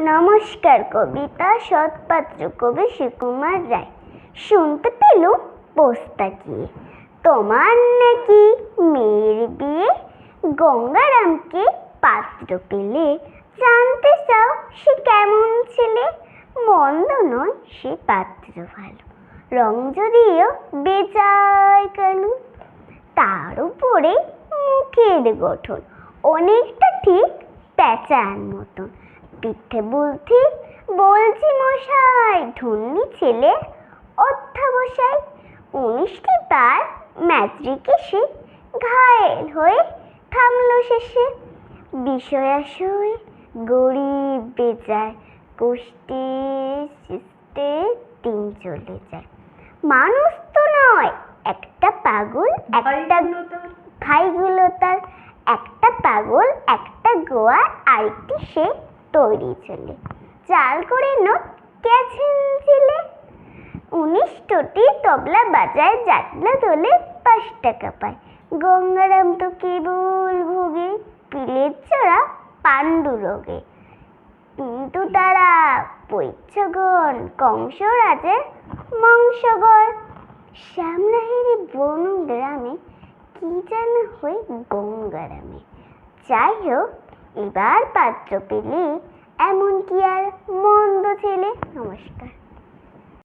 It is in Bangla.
নমস্কার। কবিতা সৎপাত্র, কবি সুকুমার রায়। শুনতে পেলুম পোস্তা গিয়ে তোমার নাকি মেয়ের বিয়ে, গঙ্গারামকে পাত্র পেলে জানতে চাও সে কেমন ছেলে। মন্দ নয় সে পাত্র ভালো, রং যদিও বেজায় কালো, তার উপরে মুখের গঠন অনেকটা ঠিক প্যাঁচার মতন। পিঠে বলছি মশাই, ধন্যী ছেলে অধ্যাবসায়। 19টি তার ম্যাট্রিকে সে ঘায়েল হয়ে থামলো শেষে। বিষয়াশয় গরিব বেজায়, কষ্টে সৃষ্টে দিন চলে যায়। মানুষ তো নয় একটা পাগল, একটা ভাইগুলো তার, একটা পাগল একটা গোয়ার, আরেকটি সে তৈরি ছেলে। চাল করে নোট গেছেন ছেলে, 19টি তবলা বাজায়, যাত্রা দোলে 5 টাকা পায়। গঙ্গারাম তো কেবল ভোগে পিলের চড়া পাণ্ডু রোগে। কিন্তু তারা পৈচ্ছগণ, কংস রাজের বংশগণ। শ্যামনাহেরি বন গ্রামে কি যেন হয়ে গঙ্গারামে। যাই হোক, এবার পাত্র পেলে এমন কি আর মন্দ ছেলে। নমস্কার।